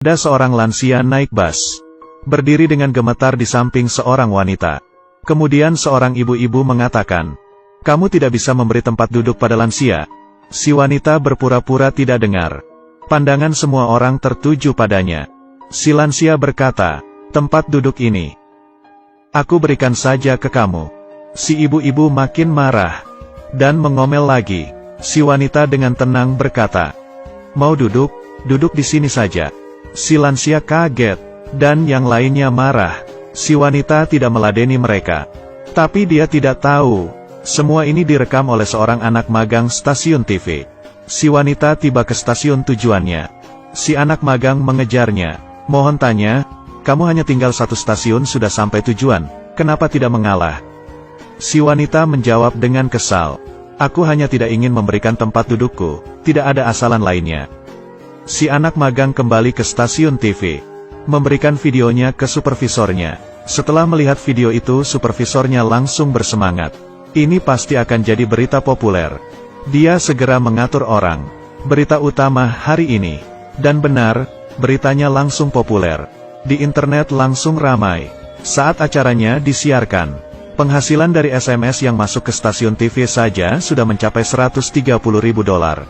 Ada seorang lansia naik bus. Berdiri dengan gemetar di samping seorang wanita. Kemudian seorang ibu-ibu mengatakan, "Kamu tidak bisa memberi tempat duduk pada lansia." Si wanita berpura-pura tidak dengar. Pandangan semua orang tertuju padanya. Si lansia berkata, "Tempat duduk ini aku berikan saja ke kamu." Si ibu-ibu makin marah dan mengomel lagi. Si wanita dengan tenang berkata, "Mau duduk? Duduk di sini saja." Si lansia kaget, dan yang lainnya marah. Si wanita tidak meladeni mereka. Tapi dia tidak tahu, semua ini direkam oleh seorang anak magang stasiun TV. Si wanita tiba ke stasiun tujuannya. Si anak magang mengejarnya. "Mohon tanya, kamu hanya tinggal satu stasiun sudah sampai tujuan, kenapa tidak mengalah?" Si wanita menjawab dengan kesal, "Aku hanya tidak ingin memberikan tempat dudukku, tidak ada asalan lainnya." Si anak magang kembali ke stasiun TV, memberikan videonya ke supervisornya. Setelah melihat video itu, supervisornya langsung bersemangat. Ini pasti akan jadi berita populer. Dia segera mengatur orang. Berita utama hari ini. Dan benar, beritanya langsung populer. Di internet langsung ramai. Saat acaranya disiarkan, penghasilan dari SMS yang masuk ke stasiun TV saja sudah mencapai $130.000.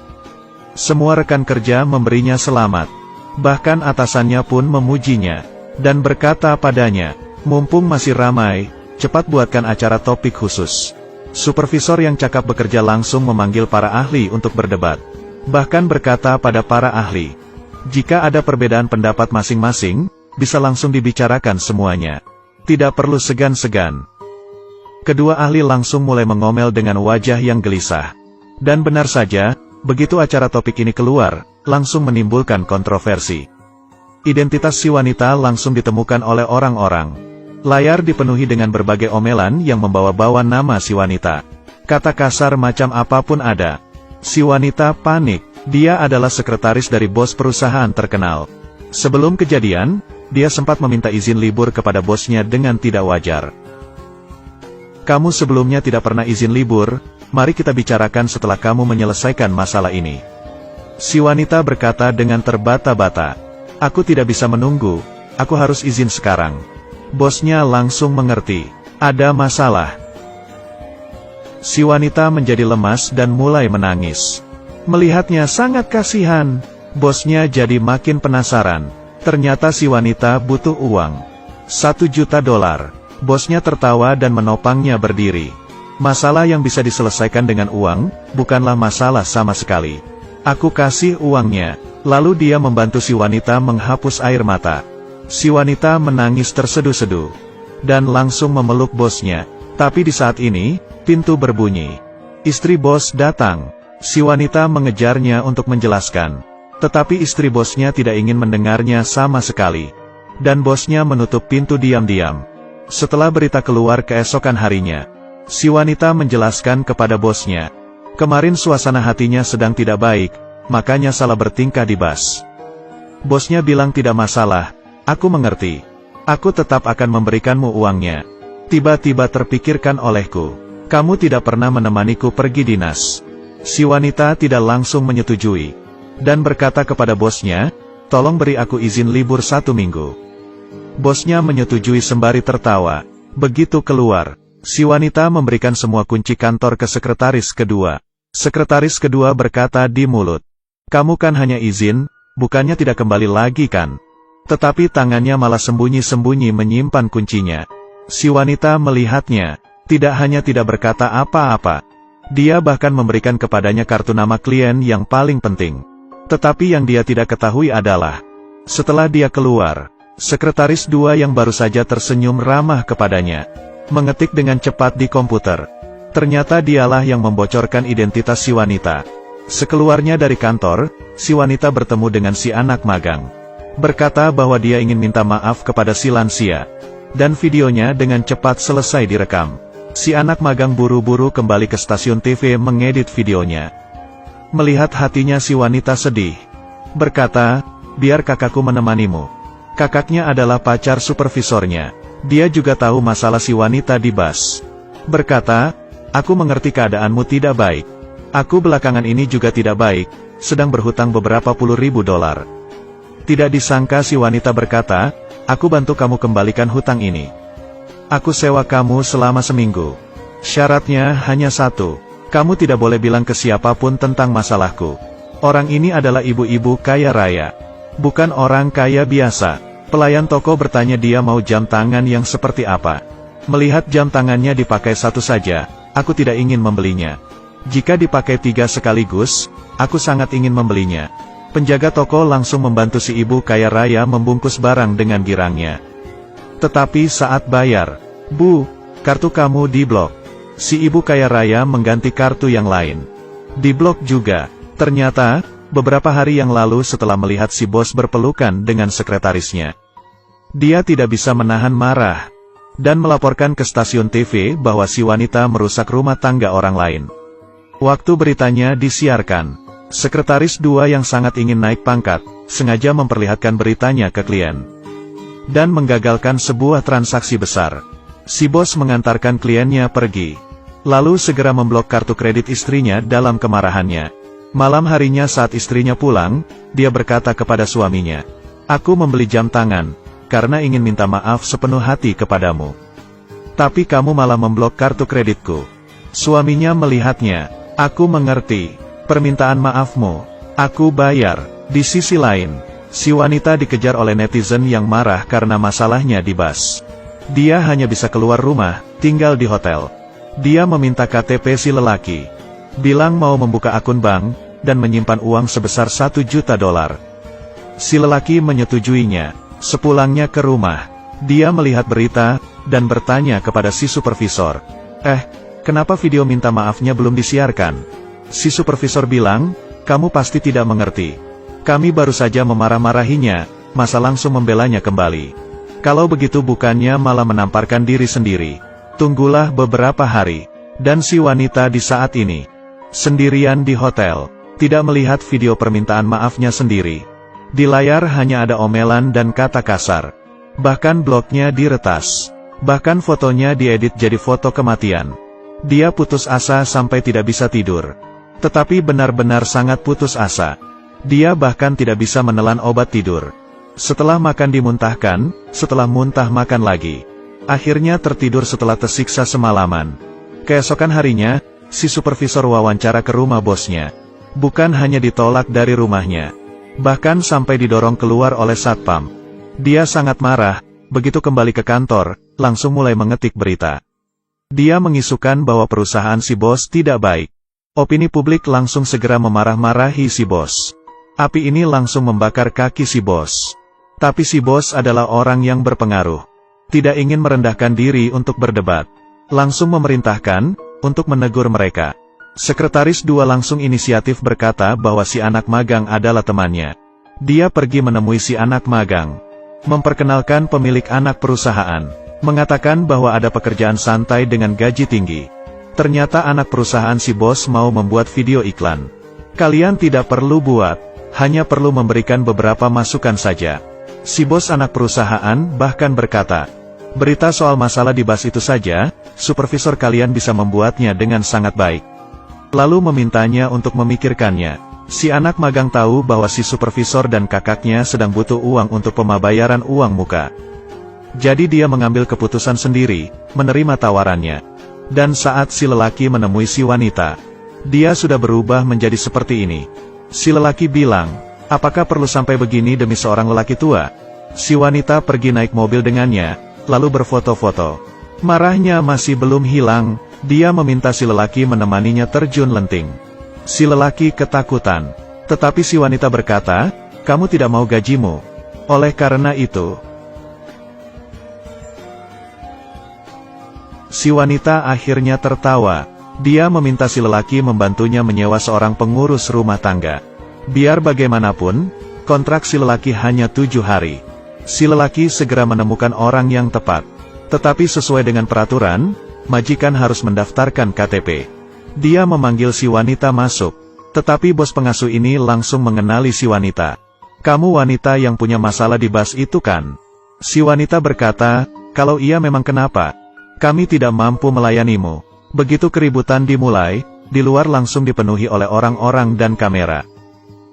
Semua rekan kerja memberinya selamat. Bahkan atasannya pun memujinya. Dan berkata padanya, "Mumpung masih ramai, cepat buatkan acara topik khusus." Supervisor yang cakap bekerja langsung memanggil para ahli untuk berdebat. Bahkan berkata pada para ahli, jika ada perbedaan pendapat masing-masing, bisa langsung dibicarakan semuanya. Tidak perlu segan-segan. Kedua ahli langsung mulai mengomel dengan wajah yang gelisah. Dan benar saja, begitu acara topik ini keluar, langsung menimbulkan kontroversi. Identitas si wanita langsung ditemukan oleh orang-orang. Layar dipenuhi dengan berbagai omelan yang membawa-bawa nama si wanita. Kata kasar macam apapun ada. Si wanita panik, dia adalah sekretaris dari bos perusahaan terkenal. Sebelum kejadian, dia sempat meminta izin libur kepada bosnya dengan tidak wajar. "Kamu sebelumnya tidak pernah izin libur, mari kita bicarakan setelah kamu menyelesaikan masalah ini." Si wanita berkata dengan terbata-bata, "Aku tidak bisa menunggu, aku harus izin sekarang." Bosnya langsung mengerti, ada masalah. Si wanita menjadi lemas dan mulai menangis. Melihatnya sangat kasihan, bosnya jadi makin penasaran. Ternyata si wanita butuh uang. $1 juta. Bosnya tertawa dan menopangnya berdiri. Masalah yang bisa diselesaikan dengan uang, bukanlah masalah sama sekali. Aku kasih uangnya. Lalu dia membantu si wanita menghapus air mata. Si wanita menangis terseduh-seduh. Dan langsung memeluk bosnya. Tapi di saat ini, pintu berbunyi. Istri bos datang. Si wanita mengejarnya untuk menjelaskan. Tetapi istri bosnya tidak ingin mendengarnya sama sekali. Dan bosnya menutup pintu diam-diam. Setelah berita keluar keesokan harinya, si wanita menjelaskan kepada bosnya. Kemarin suasana hatinya sedang tidak baik, makanya salah bertingkah di bus. Bosnya bilang tidak masalah, aku mengerti. Aku tetap akan memberikanmu uangnya. Tiba-tiba terpikirkan olehku, kamu tidak pernah menemaniku pergi dinas. Si wanita tidak langsung menyetujui. Dan berkata kepada bosnya, tolong beri aku izin libur 1 minggu. Bosnya menyetujui sembari tertawa. Begitu keluar, si wanita memberikan semua kunci kantor ke sekretaris kedua. Sekretaris kedua berkata di mulut, kamu kan hanya izin, bukannya tidak kembali lagi kan? Tetapi tangannya malah sembunyi-sembunyi menyimpan kuncinya. Si wanita melihatnya, tidak hanya tidak berkata apa-apa. Dia bahkan memberikan kepadanya kartu nama klien yang paling penting. Tetapi yang dia tidak ketahui adalah, setelah dia keluar, sekretaris dua yang baru saja tersenyum ramah kepadanya, mengetik dengan cepat di komputer. Ternyata dialah yang membocorkan identitas si wanita. Sekeluarnya dari kantor, si wanita bertemu dengan si anak magang. Berkata bahwa dia ingin minta maaf kepada si lansia. Dan videonya dengan cepat selesai direkam. Si anak magang buru-buru kembali ke stasiun TV mengedit videonya. Melihat hatinya si wanita sedih. Berkata, biar kakakku menemanimu. Kakaknya adalah pacar supervisornya. Dia juga tahu masalah si wanita di bus. Berkata, aku mengerti keadaanmu tidak baik. Aku belakangan ini juga tidak baik, sedang berhutang beberapa $10.000. Tidak disangka si wanita berkata, "Aku bantu kamu kembalikan hutang ini. Aku sewa kamu selama seminggu. Syaratnya hanya satu, kamu tidak boleh bilang ke siapapun tentang masalahku." Orang ini adalah ibu-ibu kaya raya. Bukan orang kaya biasa. Pelayan toko bertanya dia mau jam tangan yang seperti apa. Melihat jam tangannya dipakai satu saja, aku tidak ingin membelinya. Jika dipakai 3 sekaligus, aku sangat ingin membelinya. Penjaga toko langsung membantu si ibu kaya raya membungkus barang dengan girangnya. Tetapi saat bayar, "Bu, kartu kamu diblok." Si ibu kaya raya mengganti kartu yang lain. Diblok juga. Ternyata, beberapa hari yang lalu setelah melihat si bos berpelukan dengan sekretarisnya, dia tidak bisa menahan marah, dan melaporkan ke stasiun TV bahwa si wanita merusak rumah tangga orang lain. Waktu beritanya disiarkan, sekretaris 2 yang sangat ingin naik pangkat, sengaja memperlihatkan beritanya ke klien, dan menggagalkan sebuah transaksi besar. Si bos mengantarkan kliennya pergi, lalu segera memblok kartu kredit istrinya dalam kemarahannya. Malam harinya saat istrinya pulang, dia berkata kepada suaminya, "Aku membeli jam tangan, karena ingin minta maaf sepenuh hati kepadamu. Tapi kamu malah memblok kartu kreditku." Suaminya melihatnya, "Aku mengerti permintaan maafmu, aku bayar." Di sisi lain, si wanita dikejar oleh netizen yang marah karena masalahnya di bus. Dia hanya bisa keluar rumah, tinggal di hotel. Dia meminta KTP si lelaki, bilang mau membuka akun bank, dan menyimpan uang sebesar $1 juta. Si lelaki menyetujuinya. Sepulangnya ke rumah, dia melihat berita, dan bertanya kepada si supervisor, kenapa video minta maafnya belum disiarkan?" Si supervisor bilang, "Kamu pasti tidak mengerti. Kami baru saja memarah-marahinya, masa langsung membelanya kembali. Kalau begitu bukannya malah menamparkan diri sendiri. Tunggulah beberapa hari." Dan si wanita di saat ini, sendirian di hotel, tidak melihat video permintaan maafnya sendiri. Di layar hanya ada omelan dan kata kasar. Bahkan blognya diretas. Bahkan fotonya diedit jadi foto kematian. Dia putus asa sampai tidak bisa tidur. Tetapi benar-benar sangat putus asa. Dia bahkan tidak bisa menelan obat tidur. Setelah makan dimuntahkan, setelah muntah makan lagi. Akhirnya tertidur setelah tersiksa semalaman. Keesokan harinya, si supervisor wawancara ke rumah bosnya. Bukan hanya ditolak dari rumahnya, bahkan sampai didorong keluar oleh satpam. Dia sangat marah, begitu kembali ke kantor, langsung mulai mengetik berita. Dia mengisukan bahwa perusahaan si bos tidak baik. Opini publik langsung segera memarah-marahi si bos. Api ini langsung membakar kaki si bos. Tapi si bos adalah orang yang berpengaruh. Tidak ingin merendahkan diri untuk berdebat. Langsung memerintahkan untuk menegur mereka. Sekretaris 2 langsung inisiatif berkata bahwa si anak magang adalah temannya. Dia pergi menemui si anak magang, memperkenalkan pemilik anak perusahaan, mengatakan bahwa ada pekerjaan santai dengan gaji tinggi. Ternyata anak perusahaan si bos mau membuat video iklan. "Kalian tidak perlu buat, hanya perlu memberikan beberapa masukan saja." Si bos anak perusahaan bahkan berkata, "Berita soal masalah di bus itu saja, supervisor kalian bisa membuatnya dengan sangat baik." Lalu memintanya untuk memikirkannya. Si anak magang tahu bahwa si supervisor dan kakaknya sedang butuh uang untuk pembayaran uang muka. Jadi dia mengambil keputusan sendiri, menerima tawarannya. Dan saat si lelaki menemui si wanita, dia sudah berubah menjadi seperti ini. Si lelaki bilang, "Apakah perlu sampai begini demi seorang lelaki tua?" Si wanita pergi naik mobil dengannya, lalu berfoto-foto. Marahnya masih belum hilang, dia meminta si lelaki menemaninya terjun lenting. Si lelaki ketakutan. Tetapi si wanita berkata, "Kamu tidak mau gajimu. Oleh karena itu..." Si wanita akhirnya tertawa. Dia meminta si lelaki membantunya menyewa seorang pengurus rumah tangga. Biar bagaimanapun, kontrak si lelaki hanya 7 hari. Si lelaki segera menemukan orang yang tepat. Tetapi sesuai dengan peraturan, majikan harus mendaftarkan KTP. Dia memanggil si wanita masuk. Tetapi bos pengasuh ini langsung mengenali si wanita. "Kamu wanita yang punya masalah di bus itu kan?" Si wanita berkata, "Kalau iya memang kenapa? Kami tidak mampu melayanimu." Begitu keributan dimulai, di luar langsung dipenuhi oleh orang-orang dan kamera.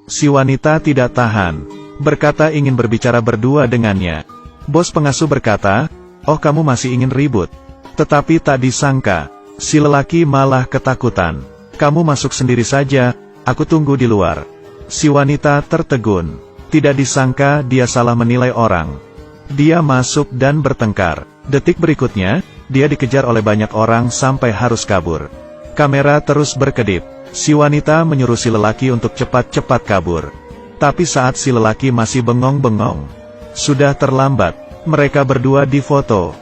Si wanita tidak tahan. berkata ingin berbicara berdua dengannya. Bos pengasuh berkata, "Oh, kamu masih ingin ribut?" Tetapi tak disangka, si lelaki malah ketakutan. "Kamu masuk sendiri saja, aku tunggu di luar." Si wanita tertegun. Tidak disangka dia salah menilai orang. Dia masuk dan bertengkar. Detik berikutnya, dia dikejar oleh banyak orang sampai harus kabur. Kamera terus berkedip. Si wanita menyuruh si lelaki untuk cepat-cepat kabur. Tapi saat si lelaki masih bengong-bengong, sudah terlambat. Mereka berdua difoto.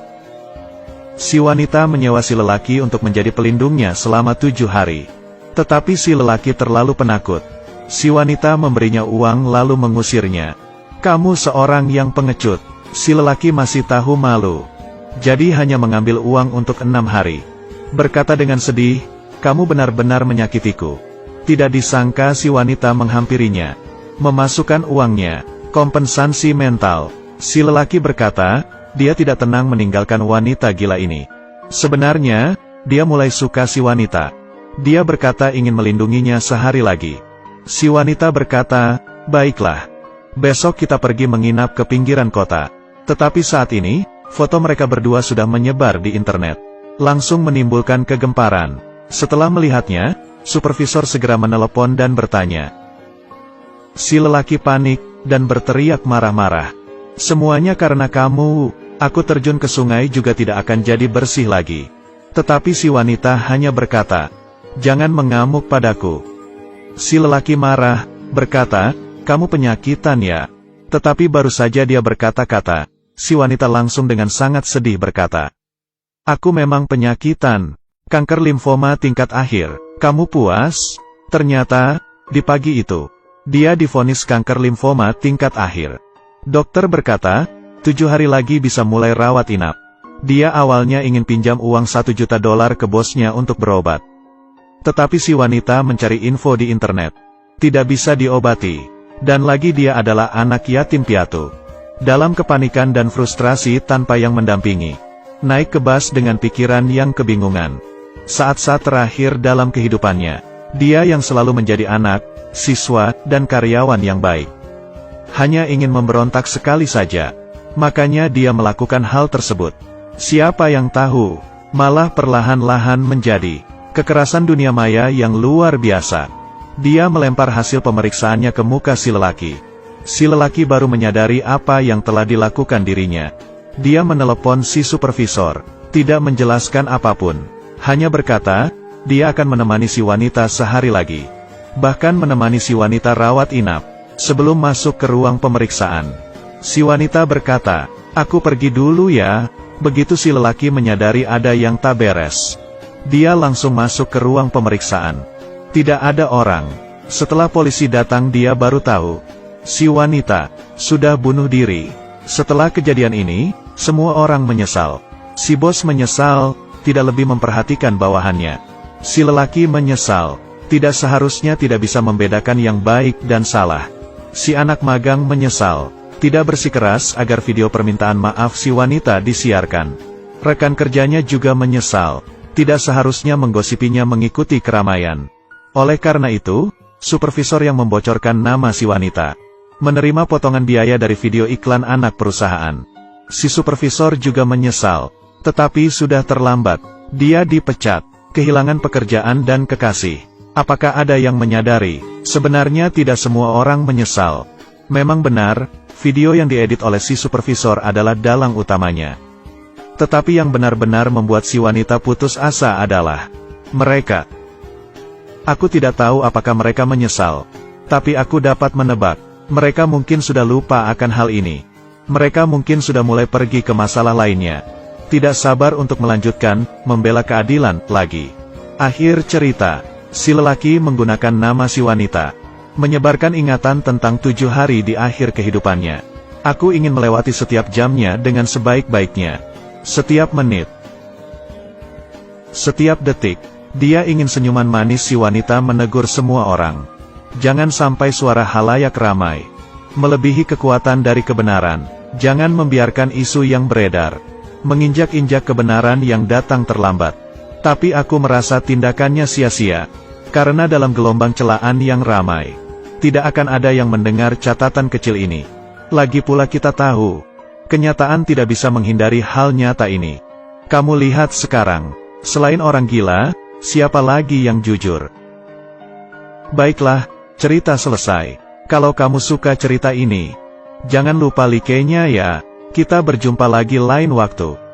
Si wanita menyewa si lelaki untuk menjadi pelindungnya selama 7 hari. Tetapi si lelaki terlalu penakut. Si wanita memberinya uang lalu mengusirnya. "Kamu seorang yang pengecut." Si lelaki masih tahu malu. Jadi hanya mengambil uang untuk 6 hari. Berkata dengan sedih, "Kamu benar-benar menyakitiku." Tidak disangka si wanita menghampirinya. Memasukkan uangnya. Kompensasi mental. Si lelaki berkata, dia tidak tenang meninggalkan wanita gila ini. Sebenarnya, dia mulai suka si wanita. Dia berkata ingin melindunginya sehari lagi. Si wanita berkata, "Baiklah. Besok kita pergi menginap ke pinggiran kota." Tetapi saat ini, foto mereka berdua sudah menyebar di internet. Langsung menimbulkan kegemparan. Setelah melihatnya, supervisor segera menelepon dan bertanya. Si lelaki panik dan berteriak marah-marah. "Semuanya karena kamu, aku terjun ke sungai juga tidak akan jadi bersih lagi." Tetapi si wanita hanya berkata, "Jangan mengamuk padaku." Si lelaki marah, berkata, "Kamu penyakitan ya?" Tetapi baru saja dia berkata-kata, si wanita langsung dengan sangat sedih berkata, "Aku memang penyakitan. Kanker limfoma tingkat akhir. Kamu puas?" Ternyata, di pagi itu, dia divonis kanker limfoma tingkat akhir. Dokter berkata, 7 hari lagi bisa mulai rawat inap. Dia awalnya ingin pinjam uang $1 juta ke bosnya untuk berobat. Tetapi si wanita mencari info di internet. Tidak bisa diobati. Dan lagi dia adalah anak yatim piatu. Dalam kepanikan dan frustrasi tanpa yang mendampingi. Naik ke bus dengan pikiran yang kebingungan. Saat-saat terakhir dalam kehidupannya. Dia yang selalu menjadi anak, siswa, dan karyawan yang baik. Hanya ingin memberontak sekali saja. Makanya dia melakukan hal tersebut. Siapa yang tahu, malah perlahan-lahan menjadi kekerasan dunia maya yang luar biasa. Dia melempar hasil pemeriksaannya ke muka si lelaki. Si lelaki baru menyadari apa yang telah dilakukan dirinya. Dia menelepon si supervisor, tidak menjelaskan apapun. Hanya berkata, dia akan menemani si wanita sehari lagi. Bahkan menemani si wanita rawat inap, sebelum masuk ke ruang pemeriksaan. Si wanita berkata, "Aku pergi dulu ya." Begitu si lelaki menyadari ada yang tak beres. Dia langsung masuk ke ruang pemeriksaan. Tidak ada orang. Setelah polisi datang dia baru tahu. Si wanita sudah bunuh diri. Setelah kejadian ini, semua orang menyesal. Si bos menyesal, tidak lebih memperhatikan bawahannya. Si lelaki menyesal, tidak seharusnya tidak bisa membedakan yang baik dan salah. Si anak magang menyesal, tidak bersikeras agar video permintaan maaf si wanita disiarkan. Rekan kerjanya juga menyesal. Tidak seharusnya menggosipinya mengikuti keramaian. Oleh karena itu, supervisor yang membocorkan nama si wanita menerima potongan biaya dari video iklan anak perusahaan. Si supervisor juga menyesal, tetapi sudah terlambat. Dia dipecat, kehilangan pekerjaan dan kekasih. Apakah ada yang menyadari? Sebenarnya tidak semua orang menyesal. Memang benar, video yang diedit oleh si supervisor adalah dalang utamanya. Tetapi yang benar-benar membuat si wanita putus asa adalah mereka. Aku tidak tahu apakah mereka menyesal. Tapi aku dapat menebak. Mereka mungkin sudah lupa akan hal ini. Mereka mungkin sudah mulai pergi ke masalah lainnya. Tidak sabar untuk melanjutkan, membela keadilan, lagi. Akhir cerita. Si lelaki menggunakan nama si wanita. Menyebarkan ingatan tentang 7 hari di akhir kehidupannya. Aku ingin melewati setiap jamnya dengan sebaik-baiknya. Setiap menit, setiap detik, dia ingin senyuman manis si wanita menegur semua orang. Jangan sampai suara halayak ramai melebihi kekuatan dari kebenaran. Jangan membiarkan isu yang beredar menginjak-injak kebenaran yang datang terlambat. Tapi aku merasa tindakannya sia-sia, karena dalam gelombang celaan yang ramai, Tidak akan ada yang mendengar catatan kecil ini. Lagi pula kita tahu, kenyataan tidak bisa menghindari hal nyata ini. Kamu lihat sekarang, selain orang gila, siapa lagi yang jujur? Baiklah, cerita selesai. Kalau kamu suka cerita ini, jangan lupa like-nya ya. Kita berjumpa lagi lain waktu.